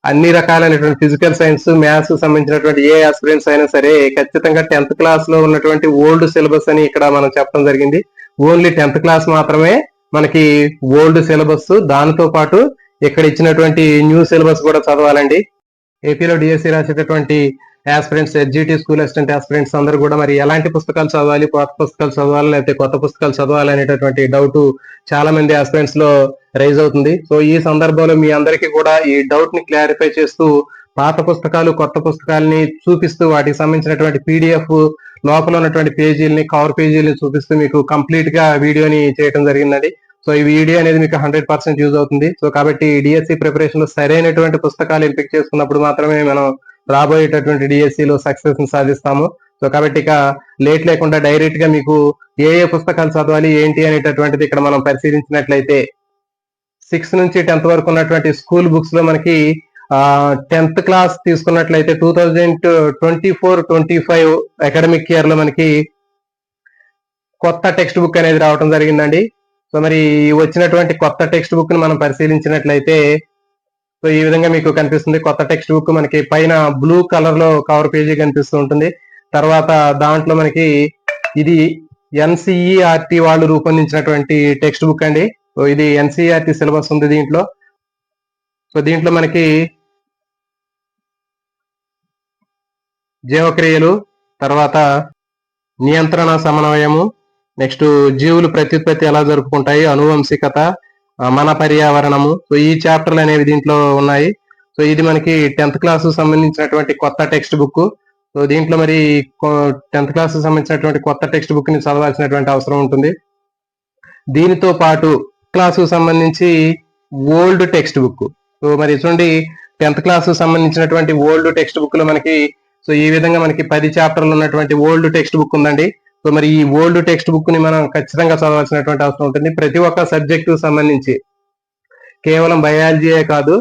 అన్ని రకాలైనటువంటి physical science, maths సంబంధించినటువంటి ఏ ఆస్పిరెంట్స్ అయినా సరే ఖచ్చితంగా 10th క్లాస్ లో ఉన్నటువంటి ఓల్డ్ సిలబస్ అని ఇక్కడ మనం చెప్పడం జరిగింది. ఓన్లీ 10th క్లాస్ మాత్రమే మనకి ఓల్డ్ సిలబస్, దానితో పాటు ఇక్కడ ఇచ్చినటువంటి న్యూ సిలబస్ కూడా చదవాలండి. ఏపీలో డిఎస్సి రాసేటటువంటి aspirants, SGT school assistant aspirants అందరూ కూడా మరి ఎలాంటి పుస్తకాలు చదవాలి, పాత పుస్తకాలు చదవాలి లేకపోతే కొత్త పుస్తకాలు చదవాలి అనేటటువంటి డౌట్ చాలా మంది ఆస్పిరెంట్స్ లో రైజ్ అవుతుంది. సో ఈ సందర్భంలో మీ అందరికీ కూడా ఈ డౌట్ ని క్లారిఫై చేస్తూ పాత పుస్తకాలు, కొత్త పుస్తకాలని చూపిస్తూ వాటికి సంబంధించినటువంటి పీడిఎఫ్ లోపల ఉన్నటువంటి పేజీలని, కవర్ పేజీలని చూపిస్తూ మీకు కంప్లీట్ గా వీడియోని చేయడం జరిగిందండి. సో ఈ వీడియో అనేది మీకు 100% యూజ్ అవుతుంది. సో కాబట్టి డిఎస్సి ప్రిపరేషన్ లో సరైనటువంటి పుస్తకాలు ఎంపిక చేసుకున్నప్పుడు మాత్రమే మనం రాబోయేటటువంటి డిఎస్సిలో సక్సెస్ ని సాధిస్తాము. సో కాబట్టి ఇక లేట్ లేకుండా డైరెక్ట్ గా మీకు ఏ ఏ పుస్తకాలు చదవాలి ఏంటి అనేటటువంటిది ఇక్కడ మనం పరిశీలించినట్లయితే 6 నుంచి 10th వరకు ఉన్నటువంటి స్కూల్ బుక్స్ లో మనకి 10th క్లాస్ తీసుకున్నట్లయితే 2024-25 అకాడమిక్ ఇయర్ లో మనకి కొత్త టెక్స్ట్ బుక్ అనేది రావడం జరిగిందండి. సో మరి వచ్చినటువంటి కొత్త టెక్స్ట్ బుక్ ని మనం పరిశీలించినట్లయితే సో ఈ విధంగా మీకు కనిపిస్తుంది. కొత్త టెక్స్ట్ బుక్ మనకి పైన బ్లూ కలర్ లో కవర్ పేజీ కనిపిస్తూ ఉంటుంది. తర్వాత దాంట్లో మనకి ఇది ఎన్సిఈఆర్టీ వాళ్ళు రూపొందించినటువంటి టెక్స్ట్ బుక్ అండి. సో ఇది ఎన్సిఈఆర్టీ సిలబస్ ఉంది దీంట్లో. సో దీంట్లో మనకి జీవక్రియలు, తర్వాత నియంత్రణ సమన్వయము, నెక్స్ట్ జీవులు ప్రత్యుత్పత్తి ఎలా జరుపుకుంటాయి, అనువంశికత, మన పర్యావరణము, సో ఈ చాప్టర్లు అనేవి దీంట్లో ఉన్నాయి. సో ఇది మనకి 10th క్లాస్ సంబంధించినటువంటి కొత్త టెక్స్ట్ బుక్. సో దీంట్లో మరి 10th క్లాస్ సంబంధించినటువంటి కొత్త టెక్స్ట్ బుక్ ని చదవాల్సినటువంటి అవసరం ఉంటుంది. దీనితో పాటు క్లాసు సంబంధించి ఓల్డ్ టెక్స్ట్ బుక్. సో మరి చూడండి 10th క్లాస్ సంబంధించినటువంటి ఓల్డ్ టెక్స్ట్ బుక్ లో మనకి సో ఈ విధంగా మనకి 10 చాప్టర్లు ఉన్నటువంటి ఓల్డ్ టెక్స్ట్ బుక్ ఉందండి. సో మరి ఈ ఓల్డ్ టెక్స్ట్ బుక్ ని మనం ఖచ్చితంగా చదవాల్సినటువంటి అవసరం ఉంటుంది. ప్రతి ఒక్క సబ్జెక్టు సంబంధించి కేవలం బయాలజీయే కాదు,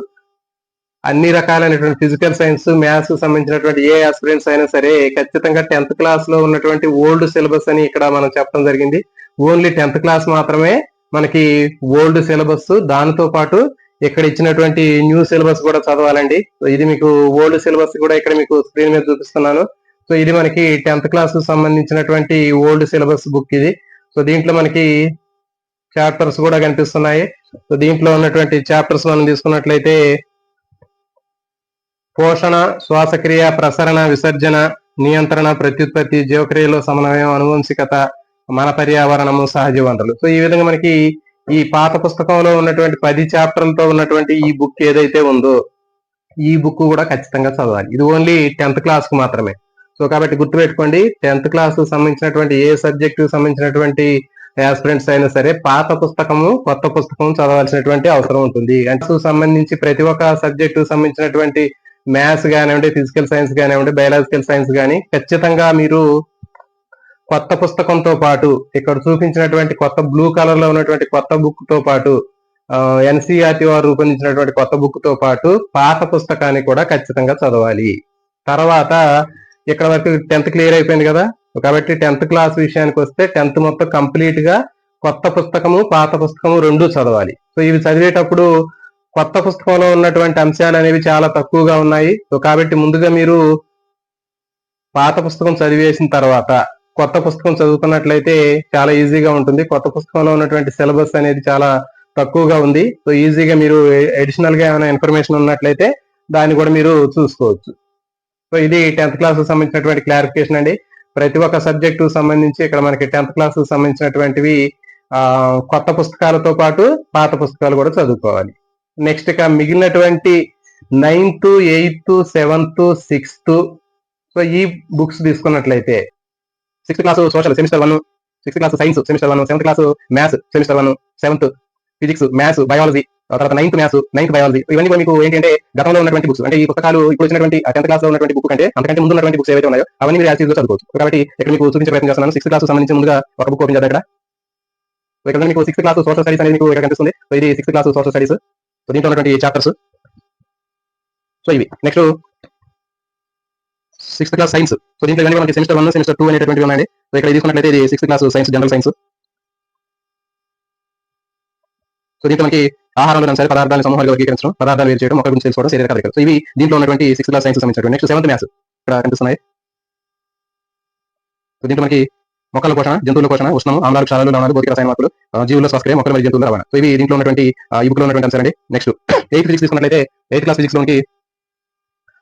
అన్ని రకాలైనటువంటి ఫిజికల్ సైన్స్, మ్యాథ్స్ సంబంధించినటువంటి ఏ ఆస్పిరెంట్స్ అయినా సరే ఖచ్చితంగా 10th క్లాస్ లో ఉన్నటువంటి ఓల్డ్ సిలబస్ అని ఇక్కడ మనం చెప్పడం జరిగింది. ఓన్లీ 10th క్లాస్ మాత్రమే మనకి ఓల్డ్ సిలబస్, దానితో పాటు ఇక్కడ ఇచ్చినటువంటి న్యూ సిలబస్ కూడా చదవాలండి. సో ఇది మీకు ఓల్డ్ సిలబస్ కూడా ఇక్కడ మీకు స్క్రీన్ మీద చూపిస్తున్నాను. సో ఇది మనకి 10th క్లాస్ సంబంధించినటువంటి ఓల్డ్ సిలబస్ బుక్ ఇది. సో దీంట్లో మనకి చాప్టర్స్ కూడా కనిపిస్తున్నాయి. సో దీంట్లో ఉన్నటువంటి చాప్టర్స్ మనం తీసుకున్నట్లయితే పోషణ, శ్వాసక్రియ, ప్రసరణ, విసర్జన, నియంత్రణ, ప్రత్యుత్పత్తి, జీవక్రియలో సమన్వయం, అనువంశికత, మన పర్యావరణము, సహజ వనరులు. సో ఈ విధంగా మనకి ఈ పాత పుస్తకంలో ఉన్నటువంటి 10 చాప్టర్లతో ఉన్నటువంటి ఈ బుక్ ఏదైతే ఉందో ఈ బుక్ కూడా ఖచ్చితంగా చదవాలి. ఇది ఓన్లీ 10th క్లాస్ కు మాత్రమే. సో కాబట్టి గుర్తుపెట్టుకోండి, 10th క్లాస్ సంబంధించినటువంటి ఏ సబ్జెక్ట్ సంబంధించినటువంటి ఆస్పిరెంట్స్ అయినా సరే పాత పుస్తకము, కొత్త పుస్తకం చదవాల్సినటువంటి అవసరం ఉంటుంది. అంటే సంబంధించి ప్రతి ఒక్క సబ్జెక్టు సంబంధించినటువంటి మ్యాథ్స్ కానివ్వండి, ఫిజికల్ సైన్స్ కానివ్వండి, బయాలజికల్ సైన్స్ కానీ ఖచ్చితంగా మీరు కొత్త పుస్తకంతో పాటు ఇక్కడ చూపించినటువంటి కొత్త బ్లూ కలర్ లో ఉన్నటువంటి కొత్త బుక్ తో పాటు ఎన్సిఆర్టీ వారు రూపొందించినటువంటి కొత్త బుక్ తో పాటు పాత పుస్తకాన్ని కూడా ఖచ్చితంగా చదవాలి. తర్వాత ఇక్కడ వరకు 10th క్లియర్ అయిపోయింది కదా. కాబట్టి 10th క్లాస్ విషయానికి వస్తే 10th మొత్తం కంప్లీట్ గా కొత్త పుస్తకము, పాత పుస్తకము రెండు చదవాలి. సో ఇవి చదివేటప్పుడు కొత్త పుస్తకంలో ఉన్నటువంటి అంశాలు అనేవి చాలా తక్కువగా ఉన్నాయి. సో కాబట్టి ముందుగా మీరు పాత పుస్తకం చదివేసిన తర్వాత కొత్త పుస్తకం చదువుకున్నట్లయితే చాలా ఈజీగా ఉంటుంది. కొత్త పుస్తకంలో ఉన్నటువంటి సిలబస్ అనేది చాలా తక్కువగా ఉంది. సో ఈజీగా మీరు అడిషనల్ గా ఏమైనా ఇన్ఫర్మేషన్ ఉన్నట్లయితే దాన్ని కూడా మీరు చూసుకోవచ్చు. సో ఇది 10th క్లాస్ సంబంధించినటువంటి క్లారిఫికేషన్ అండి. ప్రతి ఒక్క సబ్జెక్టు సంబంధించి ఇక్కడ మనకి 10th క్లాస్ సంబంధించినటువంటివి కొత్త పుస్తకాలతో పాటు పాత పుస్తకాలు కూడా చదువుకోవాలి. నెక్స్ట్ ఇక మిగిలినటువంటి 9th, 8th, 7th, 6th so ఈ బుక్స్ తీసుకున్నట్లయితే 6th class social semester 1, 6th class science semester 1, 7th class maths semester 1, 7th physics, maths, biology, తర్వాత 9th మ్యాథ్స్, 9th బయాలజీ, ఇవన్నీ కూడా మీకు ఏంటంటే గతంలో ఉన్నటువంటి బుక్స్. అంటే ఈ పుస్తకాలు ఇప్పుడు వచ్చినటువంటి 10th క్లాస్ లో ఉన్నటువంటి బుక్ కంటే అంతకంటే ముందు ఉన్నటువంటి బుక్స్ ఏవైతే ఉన్నాయో అవన్నీ మీరు యాక్టివ్ గా చదువుకోవచ్చు. కాబట్టి ఇక్కడ మీకు చూపించే ప్రయత్నం చేస్తున్నాను. 6th క్లాస్ సంబంధించి ముందుగా ఒక బుక్ ఓపెన్ చేద్దాం. ఇక్కడ మీకు 6th క్లాస్ సోషల్ స్టడీస్ అనేది మీకు ఇక్కడ కనిపిస్తుంది. సో ఇది 6th class social studies. So దీంట్లో ఉన్నటువంటి చాప్టర్స్ సో ఇవి. Next 6th class science. So దీంట్లో ఇవన్నీ మనకి సెమిస్టర్ 1, సెమిస్టర్ 2 అనేటువంటివి ఉన్నాయి. సో ఇక్కడ తీసుకున్నట్లయితే ఇది 6th class science, general science. So దీంట్లో మనకి ఆహారంలో సరే పదార్థాలను సమూహాలుగా వర్గీకరించడం, పదార్థాలు వేరు చేయడం, మొక్కల గురించి తెలుసుకోవడం, శరీర కదలికలు. సో ఇవి దీంట్లో ఉన్నటువంటి 6th క్లాస్ సైన్స్ సంబంధించినటువంటి. నెక్స్ట్ 7th మ్యాథ్స్ ఇక్కడ కనిపిస్తున్నాయి. సో దీంట్లో మనకి మొక్కల పోషణ, జంతువుల పోషణ, ఉష్ణం, ఆమ్లాలు, క్షారాలు, లవణాలు, భౌతిక రసాయన మార్పులు, జీవుల శ్వాసక్రియ, మొక్కల మరియు జంతువుల రవాణా. సో ఇవి దీంట్లో ఉన్నటువంటి ఈ బుక్ లో ఉన్నటువంటి అంశాలండి. నెక్స్ట్ 8th ఫిజిక్స్ తీసుకున్నట్లయితే 8th క్లాస్ ఫిజిక్స్ లో మనకి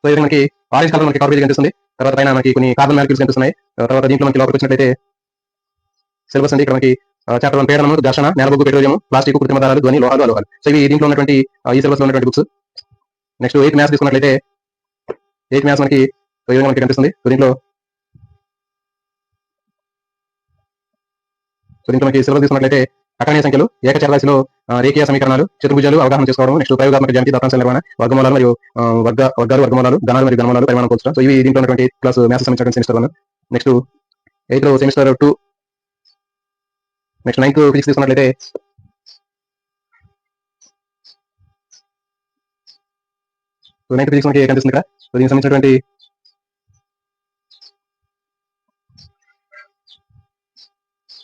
సో ఇది మనకి ఆరెంజ్ కలర్ మనకి కార్బోహైడ్రేట్ కనిపిస్తుంది. తర్వాత పైన మనకి కొన్ని కార్బన్ మాలిక్యూల్స్ కనిపిస్తున్నాయి. తర్వాత దీంట్లో మనకి లోపలికి వచ్చినట్లయితే సిలబస్ అండి. ఇక్కడ మనకి చాప్టర్ 1 పీడనము, ఘర్షణ, నేలబొగ్గు, పెట్రోలియం, ప్లాస్టిక్, కృత్రిమ పదార్థాలు, ధ్వని, లోహాలు, అలోహాలు. సో ఇవి దీంట్లో ఉన్నటువంటి ఈ సిలబస్ లో ఉన్నటువంటి బుక్స్. నెక్స్ట్ 8th మ్యాథ్స్ తీసుకున్నట్లయితే 8th మ్యాథ్స్ మనకి ఈ విధంగా మనకి కనిపిస్తుంది. సో దీంట్లో మనకి సిలబస్ తీసుకున్నట్లయితే అకరణీయ సంఖ్యలు, ఏకచరరాశిలో రేఖీయ సమీకరణాలు, చతుర్భుజాలు అవగాహన చేసుకోవడం, నెక్స్ట్ ప్రయోగాత్మక జ్యామితి, దత్తాంశాల నిర్వహణ, వర్గమూలాలు మరియు వర్గాలు, వర్గమూలాలు, ఘనాలు మరియు ఘనమూలాలు, పరిమాణం పోల్చడం. సో ఇవి దీంట్లో ఉన్నటువంటి క్లాస్ మ్యాథ్స్ సంబంధించిన సెమిస్టర్ 1. నెక్స్ట్ 8th లో సెమిస్టర్ 2. నెక్స్ట్ 9th ఫిజిక్స్ తీసుకున్నట్లయితే సో 9th ఫిజిక్స్ మనకి కనిపిస్తుంది ఇక్కడ. సో దీనికి సంబంధించినటువంటి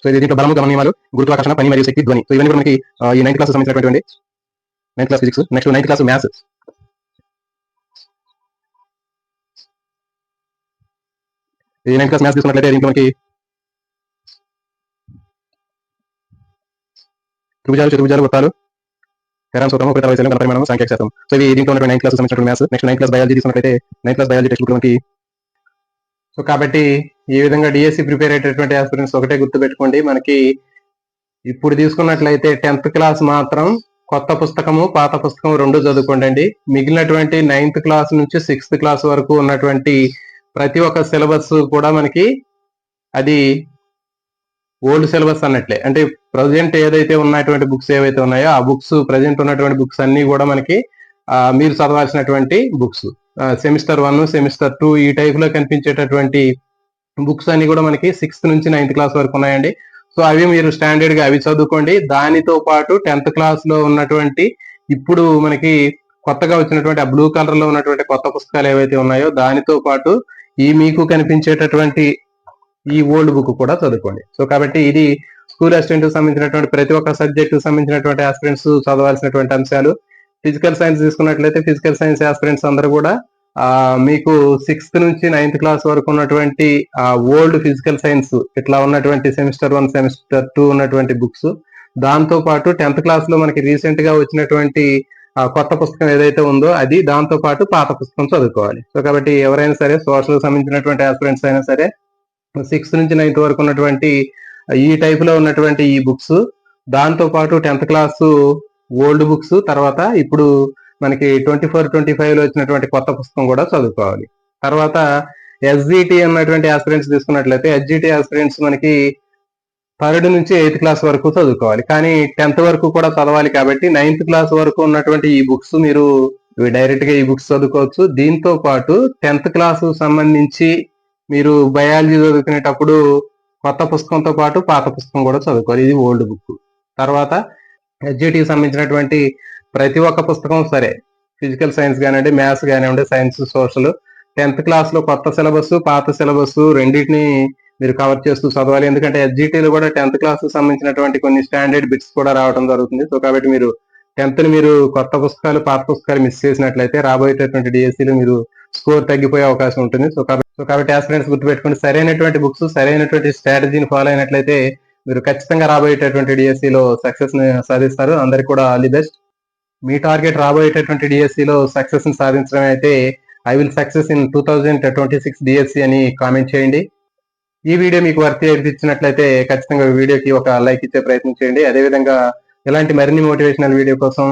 సో ఇది దీంట్లో బలము, గమన నియమాలు, గురుత్వాకర్షణ, పని మరియు శక్తి, ధ్వని. సో ఇవన్నీ కూడా మనకి ఈ 9th క్లాస్ సంబంధించినటువంటి 9th class physics. Next 9th class maths. ఈ 9th క్లాస్ మ్యాథ్స్ తీసుకున్నట్లయితే దీంట్లో మనకి త్రిభుజాలు, చతుర్భుజాలు, వృత్తాలు, హెరాన్ సూత్రము, ఉపరితల వైశాల్యం, ఘన పరిమాణం, సాంఖ్యశాస్త్రం. సో ఇవి దీంట్లో ఉన్నటువంటి 9th క్లాస్ సంబంధించినటువంటి maths. Next 9th class biology తీసుకున్నట్లయితే 9th class biology text book మనకి. సో కాబట్టి ఈ విధంగా డిఎస్సి ప్రిపేర్ అయ్యేటటువంటి ఆస్పిరెంట్స్ ఒకటే గుర్తుపెట్టుకోండి, మనకి ఇప్పుడు తీసుకున్నట్లయితే 10th క్లాస్ మాత్రం కొత్త పుస్తకము, పాత పుస్తకం రెండు చదువుకోండి. మిగిలినటువంటి 9th క్లాస్ నుంచి 6th క్లాస్ వరకు ఉన్నటువంటి ప్రతి ఒక్క సిలబస్ కూడా మనకి అది ఓల్డ్ సిలబస్ అన్నట్లే. అంటే ప్రజెంట్ ఏదైతే ఉన్నటువంటి బుక్స్ ఏవైతే ఉన్నాయో ఆ బుక్స్, ప్రజెంట్ ఉన్నటువంటి బుక్స్ అన్ని కూడా మనకి మీరు చదవాల్సినటువంటి బుక్స్. సెమిస్టర్ 1, సెమిస్టర్ 2 ఈ టైప్ లో కనిపించేటటువంటి బుక్స్ అన్ని కూడా మనకి 6th నుంచి 9th క్లాస్ వరకు ఉన్నాయండి. సో అవి మీరు స్టాండర్డ్ గా అవి చదువుకోండి. దానితో పాటు 10th క్లాస్ లో ఉన్నటువంటి ఇప్పుడు మనకి కొత్తగా వచ్చినటువంటి ఆ బ్లూ కలర్ లో ఉన్నటువంటి కొత్త పుస్తకాలు ఏవైతే ఉన్నాయో దానితో పాటు ఈ మీకు కనిపించేటటువంటి ఈ ఓల్డ్ బుక్ కూడా చదువుకోండి. సో కాబట్టి ఇది స్కూల్ అసిస్టెంట్ సంబంధించినటువంటి ప్రతి ఒక్క సబ్జెక్ట్ సంబంధించినటువంటి ఆస్పిరెంట్స్ చదవాల్సినటువంటి అంశాలు. ఫిజికల్ సైన్స్ తీసుకున్నట్లయితే ఫిజికల్ సైన్స్ ఆస్పిరెంట్స్ అందరూ కూడా మీకు 6th నుంచి 9th క్లాస్ వరకు ఉన్నటువంటి ఓల్డ్ ఫిజికల్ సైన్స్ ఇట్లా ఉన్నటువంటి సెమిస్టర్ 1, సెమిస్టర్ 2 ఉన్నటువంటి బుక్స్, దాంతో పాటు 10th క్లాస్ లో మనకి రీసెంట్ గా వచ్చినటువంటి కొత్త పుస్తకం ఏదైతే ఉందో అది, దాంతో పాటు పాత పుస్తకం చదువుకోవాలి. సో కాబట్టి ఎవరైనా సరే సోషల్ సంబంధించినటువంటి ఆస్పిరెంట్స్ అయినా సరే 6th నుంచి 9th వరకు ఉన్నటువంటి ఈ టైప్ లో ఉన్నటువంటి ఈ బుక్స్, దాంతో పాటు 10th క్లాస్ ఓల్డ్ బుక్స్, తర్వాత ఇప్పుడు మనకి 24-25 లో వచ్చినటువంటి కొత్త పుస్తకం కూడా చదువుకోవాలి. తర్వాత ఎస్జిటి అన్నటువంటి ఆస్పిరెంట్స్ తీసుకున్నట్లయితే ఎస్జిటి ఆస్పిరెంట్స్ మనకి 3rd నుంచి 8th క్లాస్ వరకు చదువుకోవాలి. కానీ 10th వరకు కూడా చదవాలి కాబట్టి 9th క్లాస్ వరకు ఉన్నటువంటి ఈ బుక్స్ మీరు డైరెక్ట్ గా ఈ బుక్స్ చదువుకోవచ్చు. దీంతో పాటు 10th క్లాస్ సంబంధించి మీరు బయాలజీ చదువుకునేటప్పుడు కొత్త పుస్తకంతో పాటు పాత పుస్తకం కూడా చదువుకోవాలి. ఇది ఓల్డ్ బుక్. తర్వాత ఎస్జిటికి సంబంధించినటువంటి ప్రతి ఒక్క పుస్తకం సరే, ఫిజికల్ సైన్స్ కానివ్వండి, మ్యాథ్స్ కానివ్వండి, సైన్స్, సోషల్, 10th క్లాస్ లో కొత్త సిలబస్, పాత సిలబస్ రెండింటిని మీరు కవర్ చేస్తూ చదవాలి. ఎందుకంటే ఎస్జిటిలో కూడా 10th క్లాస్ సంబంధించినటువంటి కొన్ని స్టాండర్డ్ బిట్స్ కూడా రావడం జరుగుతుంది. సో కాబట్టి మీరు 10th ని మీరు కొత్త పుస్తకాలు, పాత పుస్తకాలు మిస్ చేసినట్లయితే రాబోయేటటువంటి డిఎస్సిలో మీరు స్కోర్ తగ్గిపోయే అవకాశం ఉంటుంది. సో కాబట్టి ఆస్పిరెంట్స్ గుర్తుపెట్టుకోండి, సరైనటువంటి బుక్స్, సరైనటువంటి స్ట్రాటజీని ఫాలో అయినట్లయితే మీరు ఖచ్చితంగా రాబోయేటటువంటి డిఎస్సిలో సక్సెస్ ని సాధిస్తారు. అందరికి కూడా all the best. Me target రాబోయేటటువంటి డిఎస్సిలో సక్సెస్ ని సాధించడం అయితే I will success in 2026 DSC అని కామెంట్ చేయండి. ఈ వీడియో మీకు వర్తి అనిపించినట్లయితే ఖచ్చితంగా వీడియోకి ఒక లైక్ ఇచ్చే ప్రయత్నం చేయండి. అదేవిధంగా ఇలాంటి మరిన్ని మోటివేషనల్ వీడియో కోసం,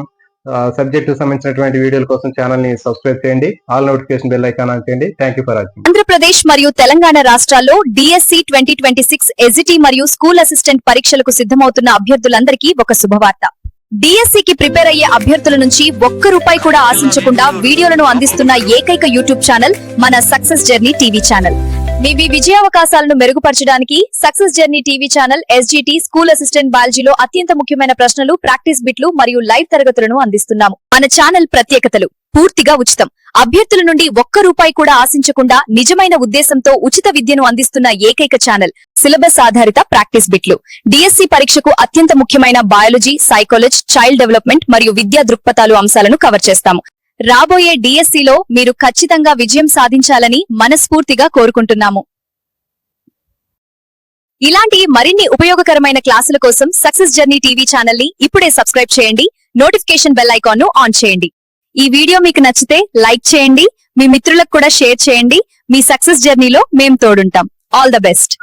సబ్జెక్ట్ సంబంధించినటువంటి వీడియోల కోసం ఛానల్ ని సబ్స్క్రైబ్ చేయండి. All notification bell icon on చేయండి. Thank you for watching. Andhra Pradesh మరియు తెలంగాణ రాష్ట్రాల్లో డిఎస్సి 2026 ఎస్జిటి మరియు స్కూల్ అసిస్టెంట్ పరీక్షలకు సిద్ధమవుతున్న అభ్యర్థులందరికీ ఒక శుభవార్త. డిఎస్సికి ప్రిపేర్ అయ్యే అభ్యర్థుల నుంచి ₹1 కూడా ఆశించకుండా వీడియోలను అందిస్తున్న ఏకైక యూట్యూబ్ ఛానల్ మన సక్సెస్ జర్నీ టీవీ ఛానల్. మీ విజయావకాశాలను మెరుగుపరచడానికి success journey TV channel SGT school assistant బయాలజీలో అత్యంత ముఖ్యమైన ప్రశ్నలు, ప్రాక్టీస్ బిట్లు మరియు లైవ్ తరగతులను అందిస్తున్నాము. మన ఛానల్ ప్రత్యేకతలు: పూర్తిగా ఉచితం. అభ్యర్థుల నుండి ₹1 కూడా ఆశించకుండా నిజమైన ఉద్దేశంతో ఉచిత విద్యను అందిస్తున్న ఏకైక ఛానల్. సిలబస్ ఆధారిత ప్రాక్టీస్ బిట్లు. DSC పరీక్షకు అత్యంత ముఖ్యమైన బయాలజీ, సైకాలజీ, చైల్డ్ డెవలప్మెంట్ మరియు విద్యా దృక్పథాలు అంశాలను కవర్ చేస్తాము. రాబోయే DSCలో మీరు ఖచ్చితంగా విజయం సాధించాలని మనస్ఫూర్తిగా కోరుకుంటున్నాము. ఇలాంటి మరిన్ని ఉపయోగకరమైన క్లాసుల కోసం సక్సెస్ జర్నీ టీవీ ఛానల్ ని ఇప్పుడే సబ్స్క్రైబ్ చేయండి. నోటిఫికేషన్ బెల్ ఐకాన్ ను ఆన్ చేయండి. ఈ వీడియో మీకు నచ్చితే లైక్ చేయండి, మీ మిత్రులకు కూడా షేర్ చేయండి. మీ సక్సెస్ జర్నీలో మేం తోడుంటాం. All the best.